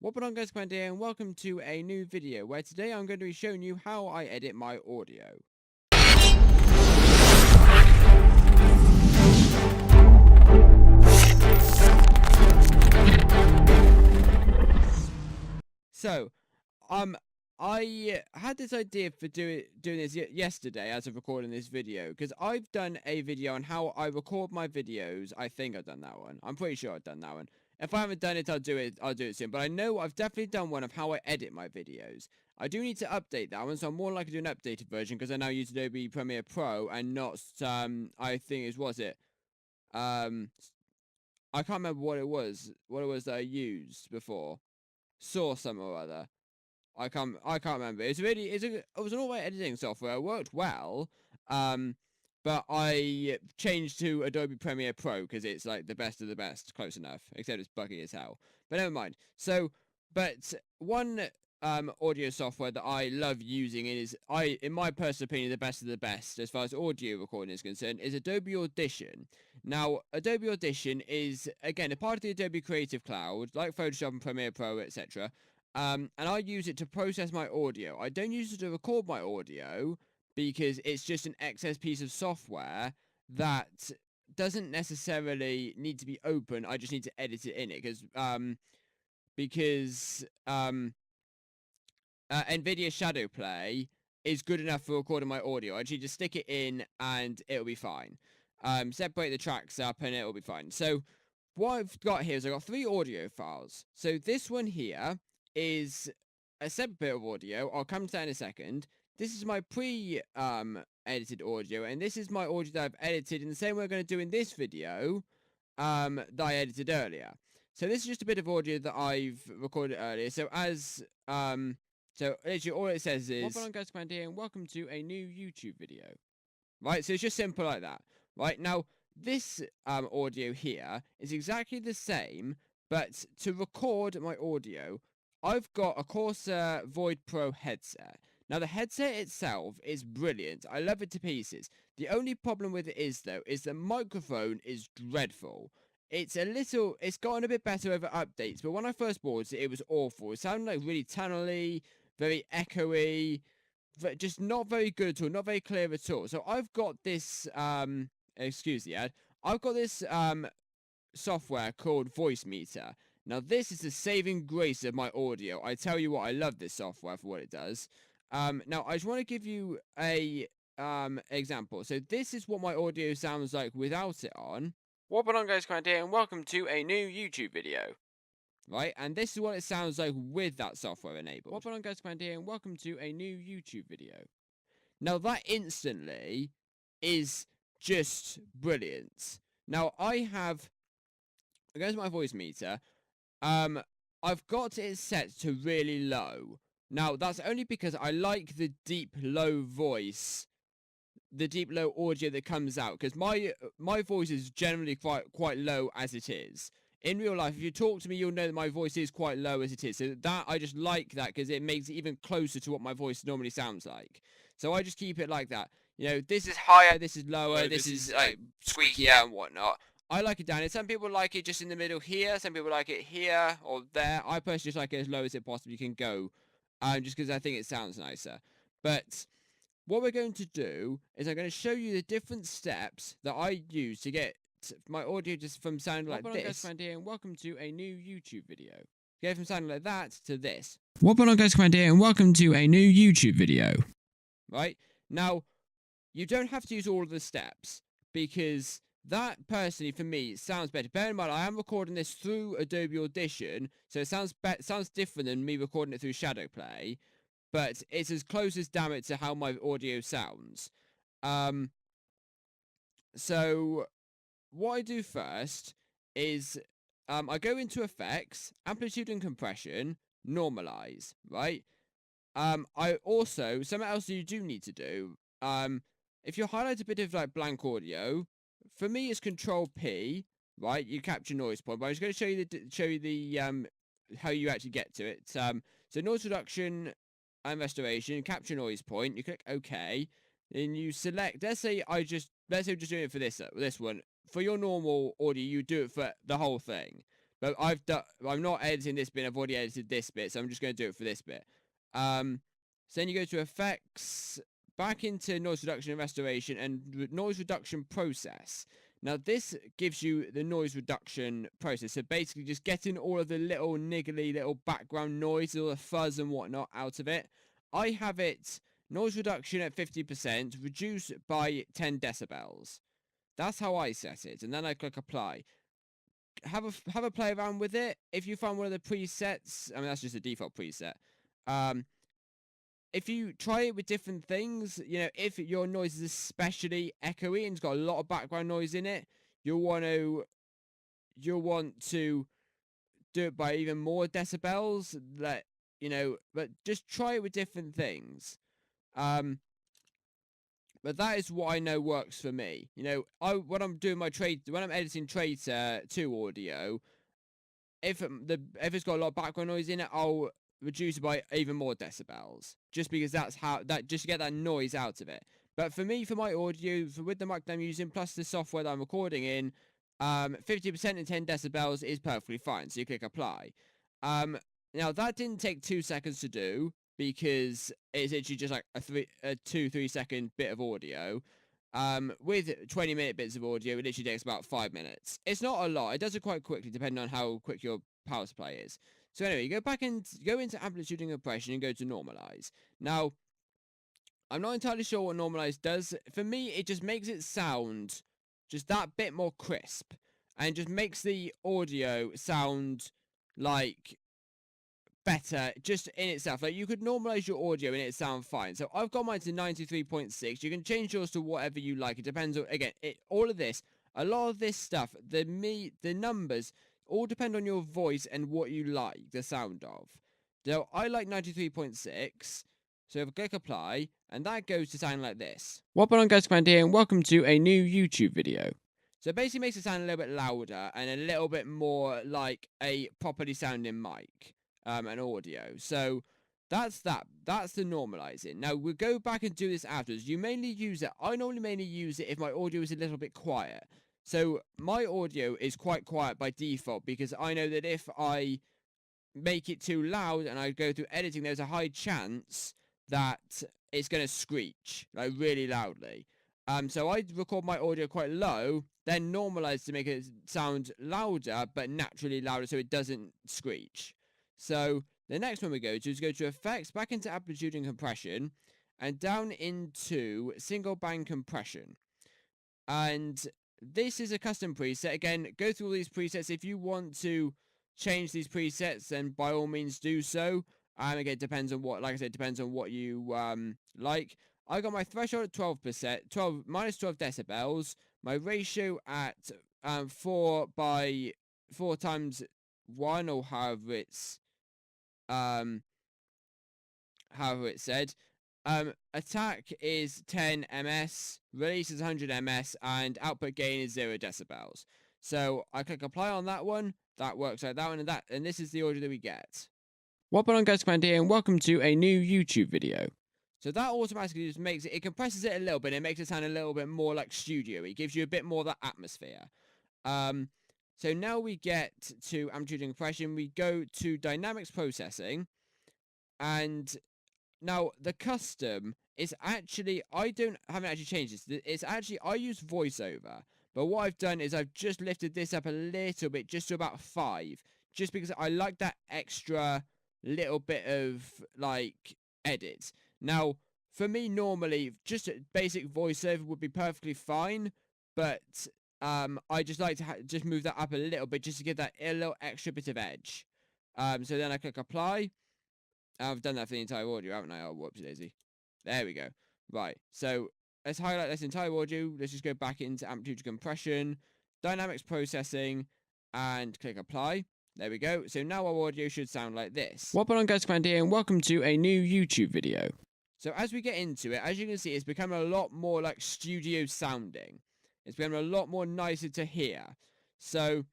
What on guys, Commander here, and welcome to a new video where today I'm going to be showing you how I edit my audio. So, I had this idea for doing this yesterday as of recording this video, because I've done a video on how I record my videos. I think I've done that one. I'm pretty sure I've done that one. If I haven't done it, I'll do it soon. But I know I've definitely done one of how I edit my videos. I do need to update that one, so I'm more likely to do an updated version because I now use Adobe Premiere Pro and not I think I can't remember what it was that I used before. Saw some or other. I can't remember. It was an all-right editing software. It worked well. But I changed to Adobe Premiere Pro because it's like the best of the best, close enough. Except it's buggy as hell. But never mind. So, but one audio software that I love using is, in my personal opinion, the best of the best as far as audio recording is concerned, is Adobe Audition. Now, Adobe Audition is, again, a part of the Adobe Creative Cloud, like Photoshop and Premiere Pro, etc. And I use it to process my audio. I don't use it to record my audio because it's just an excess piece of software that doesn't necessarily need to be open. I just need to edit it in it because NVIDIA Shadowplay is good enough for recording my audio. I just stick it in and it'll be fine. Separate the tracks up and it'll be fine. So what I've got here is I've got 3 audio files. So this one here is a separate bit of audio. I'll come to that in a second. This is my edited audio, and this is my audio that I've edited in the same way I'm going to do in this video that I edited earlier. So this is just a bit of audio that I've recorded earlier. So so literally all it says is, "What on guys, Commander here, and welcome to a new YouTube video." Right, so it's just simple like that. Right, now this audio here is exactly the same, but to record my audio, I've got a Corsair Void Pro headset. Now, the headset itself is brilliant. I love it to pieces. The only problem with it is, though, is the microphone is dreadful. It's gotten a bit better over updates, but when I first bought it, it was awful. It sounded like really tunnely, very echoey, just not very good at all, not very clear at all. So I've got this, excuse the ad, I've got this, software called Voice Meter. Now, this is the saving grace of my audio. I tell you what, I love this software for what it does. Now, I just want to give you a example. So this is what my audio sounds like without it on. What on guys, Commander here, and welcome to a new YouTube video. Right, and this is what it sounds like with that software enabled. What on guys, Commander here, and welcome to a new YouTube video. Now, that instantly is just brilliant. Now, goes my voice meter. I've got it set to really low. Now, that's only because I like the deep, low voice, the deep, low audio that comes out, because my voice is generally quite low as it is. In real life, if you talk to me, you'll know that my voice is quite low as it is. So that, I just like that, because it makes it even closer to what my voice normally sounds like. So I just keep it like that. You know, this is higher, this is lower, this is like squeakier and whatnot. I like it down. Some people like it just in the middle here. Some people like it here or there. I personally just like it as low as it possibly can go. Just because I think it sounds nicer. But what we're going to do is I'm going to show you the different steps that I use to get my audio just from sounding like this. Here, and welcome to a new YouTube video. Get from sounding like that to this. What on guys, Commander here, and welcome to a new YouTube video. Right? Now, you don't have to use all of the steps because that, personally, for me, sounds better. Bear in mind, I am recording this through Adobe Audition, so it sounds different than me recording it through Shadowplay, but it's as close as damn it to how my audio sounds. So what I do first is I go into Effects, Amplitude and Compression, Normalize, right? I also, something else you do need to do, if you highlight a bit of like blank audio, for me, it's Control P, right? You capture noise point. But I'm just going to show you the how you actually get to it. So noise reduction and restoration, capture noise point. You click OK, then you select. Let's say we're just doing it for this one. For your normal audio, you do it for the whole thing. But I'm not editing this bit. I've already edited this bit, so I'm just going to do it for this bit. So then you go to effects, back into noise reduction and restoration, and noise reduction process. Now this gives you the noise reduction process. So basically just getting all of the little niggly little background noise, all the fuzz and whatnot out of it. I have it noise reduction at 50%, reduced by 10 decibels. That's how I set it, and then I click apply. Have a play around with it. If you find one of the presets, I mean that's just a default preset. If you try it with different things, you know, if your noise is especially echoey and it's got a lot of background noise in it, you'll want to do it by even more decibels. But just try it with different things. But that is what I know works for me. You know, when I'm editing Traitor 2 audio, if it's got a lot of background noise in it, I'll reduce it by even more decibels, just because just to get that noise out of it. But for me, for my audio, with the mic that I'm using plus the software that I'm recording in, 50% and 10 decibels is perfectly fine. So you click apply. Now that didn't take 2 seconds to do, because it's actually just like a 2-3 second bit of audio. With 20-minute bits of audio, it literally takes about 5 minutes. It's not a lot. It does it quite quickly, depending on how quick your power supply is. So anyway, you go into amplitude and compression and go to normalize. Now, I'm not entirely sure what normalize does. For me, it just makes it sound just that bit more crisp, and just makes the audio sound like better just in itself. Like, you could normalize your audio and it sound fine. So I've got mine to 93.6. You can change yours to whatever you like. It depends on, again, a lot of this stuff, the numbers all depend on your voice and what you like the sound of. So I like 93.6. So if I click apply, and that goes to sound like this. What on, guys, Commander here, and welcome to a new YouTube video. So it basically makes it sound a little bit louder and a little bit more like a properly sounding mic. And audio. So that's that. That's the normalizing. Now we'll go back and do this afterwards. You mainly use it. I normally mainly use it if my audio is a little bit quiet. So my audio is quite quiet by default, because I know that if I make it too loud and I go through editing, there's a high chance that it's going to screech like really loudly. So I record my audio quite low, then normalize to make it sound louder, but naturally louder, so it doesn't screech. So the next one we go to is go to effects, back into amplitude and compression, and down into single band compression. And this is a custom preset. Again, go through all these presets. If you want to change these presets, then by all means do so. Again, it depends on what, like I said, depends on what you like. I got my threshold at 12%, minus 12 decibels. My ratio at 4 times 1, or however it's said. Attack is 10 ms, release is 100 ms, and output gain is 0 decibels. So I click apply on that one. That works like that one, and this is the audio that we get. What on, guys, Commander here, and welcome to a new YouTube video. So that automatically just makes it compresses it a little bit. It makes it sound a little bit more like studio. It gives you a bit more of that atmosphere. So now we get to amplitude and compression. We go to dynamics processing, and now the custom is actually, I haven't actually changed this. It's actually, I use voiceover, but what I've done is I've just lifted this up a little bit, just to about 5, just because I like that extra little bit of like edit. Now, for me, normally just a basic voiceover would be perfectly fine, but I just like to just move that up a little bit, just to give that a little extra bit of edge. So then I click apply. I've done that for the entire audio, haven't I? Oh, whoopsie daisy. There we go. Right, so let's highlight this entire audio. Let's just go back into amplitude compression, dynamics processing, and click apply. There we go. So now our audio should sound like this. What on, guys, Commander here, and welcome to a new YouTube video. So as we get into it, as you can see, it's become a lot more like studio sounding. It's become a lot more nicer to hear. So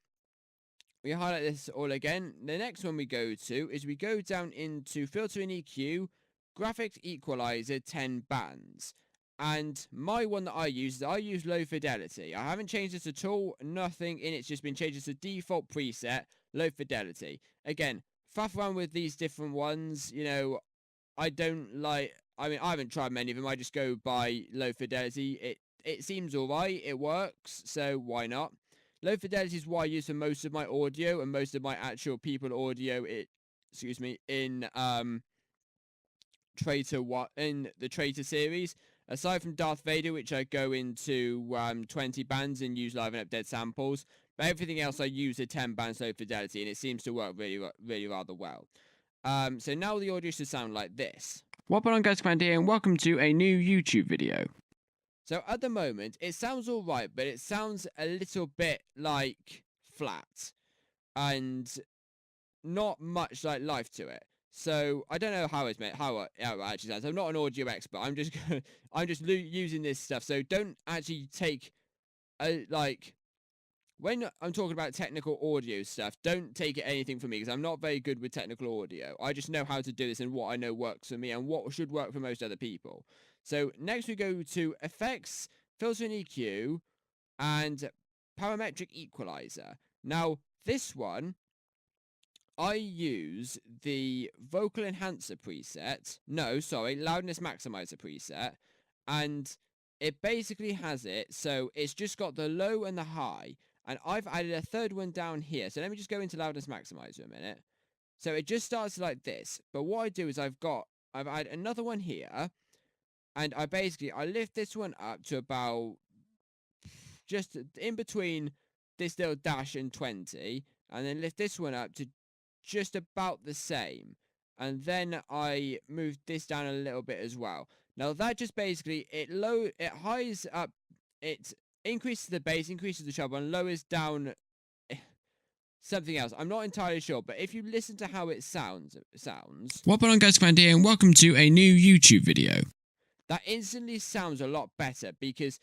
we highlight this all again. The next one we go to is we go down into filter and EQ, graphics equalizer 10 bands. And my one that I use low fidelity. I haven't changed this at all, nothing in it's just been changed. It's a default preset, low fidelity. Again, faff around with these different ones. You know, I don't like. I mean, I haven't tried many of them. I just go by low fidelity. It seems alright. It works, so why not? Low fidelity is what I use for most of my audio and most of my actual people audio. Excuse me, in in the Traitor series. Aside from Darth Vader, which I go into 20 bands and use live and up dead samples, but everything else I use a 10 bands low fidelity, and it seems to work really rather well. So now the audio should sound like this. What on guys, Commander here, and welcome to a new YouTube video. So at the moment, it sounds alright, but it sounds a little bit like flat and not much like life to it. So I don't know how it actually sounds. I'm not an audio expert. I'm just using this stuff. So don't actually take when I'm talking about technical audio stuff, don't take it anything from me, because I'm not very good with technical audio. I just know how to do this and what I know works for me and what should work for most other people. So next we go to effects, filter and EQ, and parametric equalizer. Now this one, I use the vocal enhancer preset. No, sorry, loudness maximizer preset. And it basically has it, so it's just got the low and the high. And I've added a third one down here. So let me just go into loudness maximizer a minute. So it just starts like this. But what I do is I've added another one here. And I lift this one up to about just in between this little dash and 20. And then lift this one up to just about the same. And then I move this down a little bit as well. Now that just basically, it highs up, it increases the bass, increases the treble, and lowers down something else. I'm not entirely sure, but if you listen to how it sounds. What on guys, Commander here, and welcome to a new YouTube video. That instantly sounds a lot better, because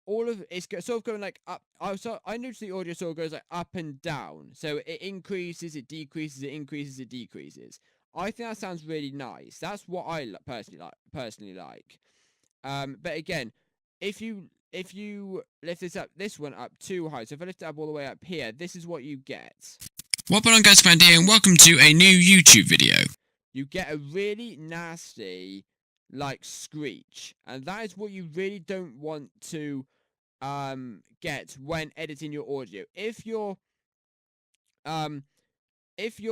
all of it's sort of going like up. I noticed the audio sort of goes like up and down. So it increases, it decreases, it increases, it decreases. I think that sounds really nice. That's what I personally like. But again, if you lift this one up too high, so if I lift it up all the way up here, this is what you get. What on guys, Commander here, and welcome to a new YouTube video. You get a really nasty screech, and that is what you really don't want to get when editing your audio. If you're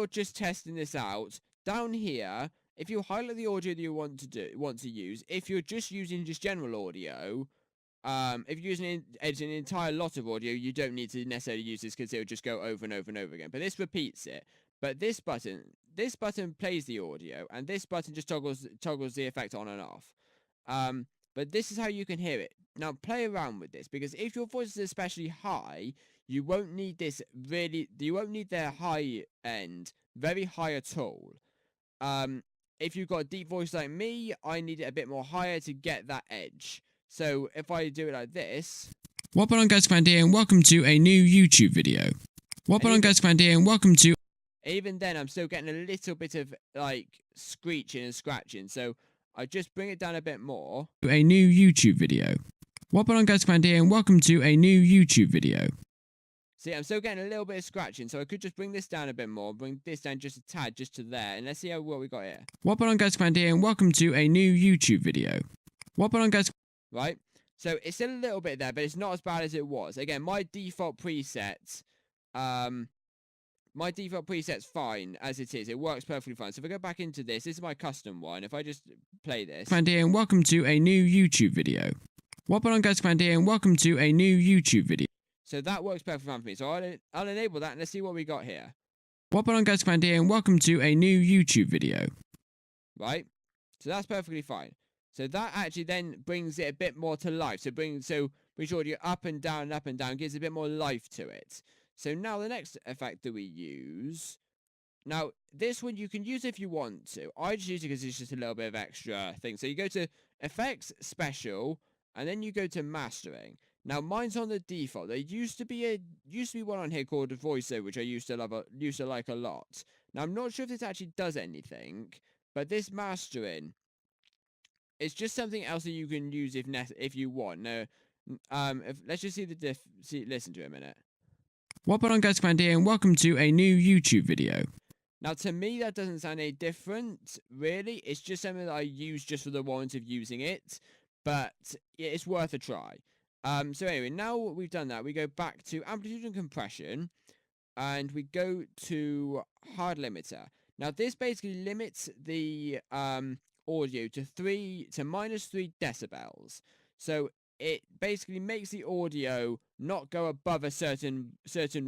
just testing this out, down here, if you highlight the audio that you want to use, if you're just using general audio, if you're editing an entire lot of audio, you don't need to necessarily use this, because it will just go over and over and over again. But this repeats it. But this button plays the audio, and this button just toggles the effect on and off. But this is how you can hear it. Now play around with this, because if your voice is especially high, you won't need their high end very high at all. If you've got a deep voice like me, I need it a bit more higher to get that edge. So if I do it like this. What on guys, Commander here, and welcome to a new YouTube video. What on guys, Commander here, and welcome to. Even then, I'm still getting a little bit of screeching and scratching. So I just bring it down a bit more. A new YouTube video. What on guys, Commander here, and welcome to a new YouTube video. See, I'm still getting a little bit of scratching, so I could just bring this down a bit more, bring this down just a tad, just to there, and let's see what we got here. What on guys, Commander here, and welcome to a new YouTube video. What on guys. Right, so it's still a little bit there, but it's not as bad as it was. Again, my default preset's fine as it is. It works perfectly fine. So if I go back into this is my custom one. If I just play this. Commander here, and welcome to a new YouTube video. What on guys, Commander here, and welcome to a new YouTube video. So that works perfectly fine for me. So I'll enable that, and let's see what we got here. What on guys, Commander here, and welcome to a new YouTube video. Right, so that's perfectly fine. So that actually then brings it a bit more to life. So brings audio up and down, gives a bit more life to it. So now the next effect that we use. Now this one you can use if you want to. I just use it because it's just a little bit of extra thing. So you go to effects, special, and then you go to mastering. Now mine's on the default. There used to be one on here called voiceover, which I used to like a lot. Now I'm not sure if this actually does anything, but this mastering, it's just something else that you can use if you want. Now, let's just see listen to it a minute. What on guys, Commander here, and welcome to a new YouTube video. Now, to me, that doesn't sound any different, really. It's just something that I use just for the warrant of using it, but it's worth a try. So anyway, now we've done that, we go back to amplitude and compression, and we go to hard limiter. Now, this basically limits the audio to -3 decibels. So it basically makes the audio not go above a certain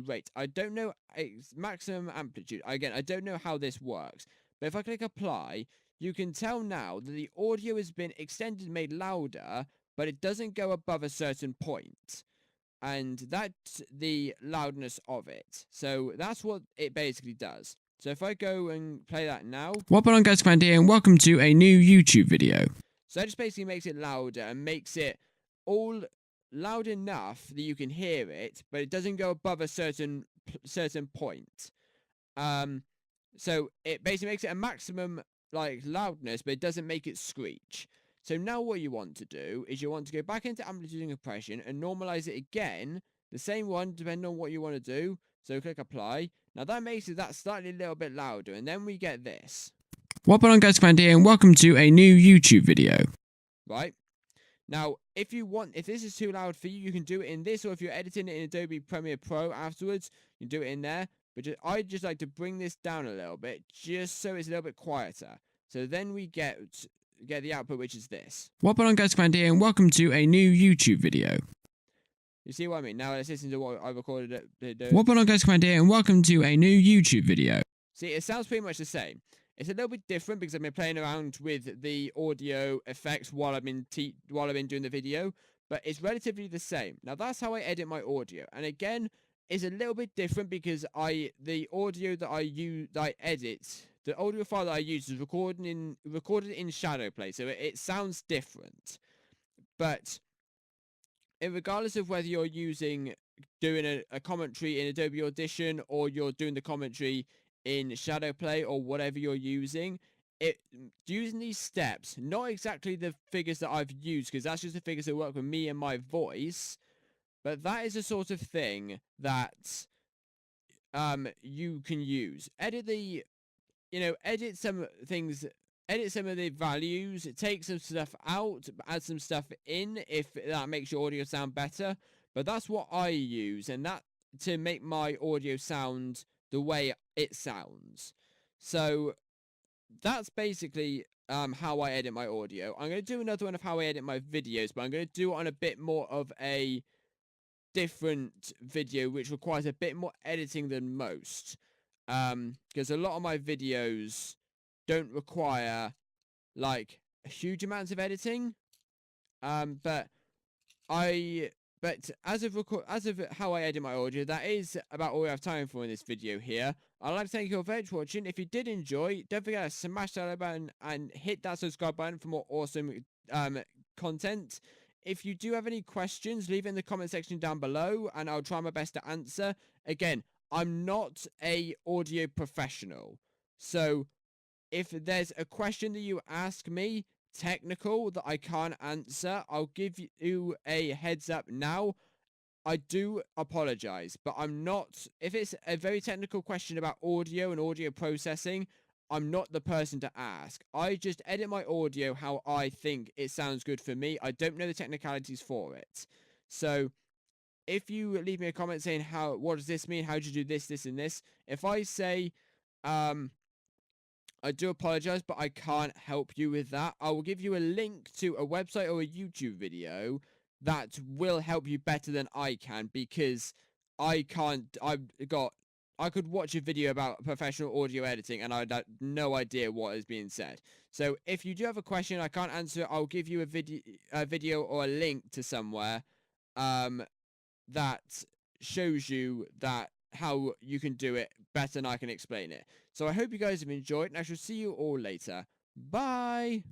rate. I don't know its maximum amplitude. Again, I don't know how this works. But if I click apply, you can tell now that the audio has been extended, made louder, but it doesn't go above a certain point. And that's the loudness of it. So that's what it basically does. So if I go and play that now. What on guys, Commander here, and welcome to a new YouTube video. So that just basically makes it louder and makes it all loud enough that you can hear it, but it doesn't go above a certain point. So it basically makes it a maximum loudness, but it doesn't make it screech. So now what you want to do is you want to go back into amplitude and compression and normalize it again, the same one depending on what you want to do. So click apply. Now that makes it that slightly a little bit louder, and then we get this. What on guys, Commander here, and welcome to a new YouTube video. Right. Now, if this is too loud for you, you can do it in this, or if you're editing it in Adobe Premiere Pro afterwards, you can do it in there. But I just like to bring this down a little bit, just so it's a little bit quieter. So then we get the output, which is this. What on guys, Commander here, and welcome to a new YouTube video. You see what I mean? Now let's listen to what I recorded it. What on guys, Commander here, and welcome to a new YouTube video. See, it sounds pretty much the same. It's a little bit different because I've been playing around with the audio effects while I've been doing the video, but it's relatively the same. Now that's how I edit my audio, and again, it's a little bit different because the audio that I edit, the audio file that I use is recorded in Shadowplay, so it sounds different. But regardless of whether you're doing a commentary in Adobe Audition or you're doing the commentary in Shadowplay or whatever you're using these steps, not exactly the figures that I've used, because that's just the figures that work with me and my voice, but that is the sort of thing that you can use. Edit some things, edit some of the values, take some stuff out, add some stuff in if that makes your audio sound better. But that's what I use, and that to make my audio sound the way it sounds. So that's basically how I edit my audio. I'm going to do another one of how I edit my videos, but I'm going to do it on a bit more of a different video, which requires a bit more editing than most. Because a lot of my videos don't require huge amounts of editing. But as of how I edit my audio, that is about all we have time for in this video here. I'd like to thank you all very much for watching. If you did enjoy, don't forget to smash that like button and hit that subscribe button for more awesome content. If you do have any questions, leave it in the comment section down below, and I'll try my best to answer. Again, I'm not a audio professional, so if there's a question that you ask me, technical, that I can't answer, I'll give you a heads up now. I do apologize, but I'm not. If it's a very technical question about audio and audio processing, I'm not the person to ask. I just edit my audio how I think it sounds good for me. I don't know the technicalities for it. So if you leave me a comment saying what does this mean? How do you do this, this, and this? If I say, I do apologize, but I can't help you with that. I will give you a link to a website or a YouTube video that will help you better than I can, because I can't. I could watch a video about professional audio editing and I'd have no idea what is being said. So if you do have a question I can't answer, I'll give you a video or a link to somewhere that shows you how you can do it better than I can explain it. So I hope you guys have enjoyed, and I shall see you all later. Bye!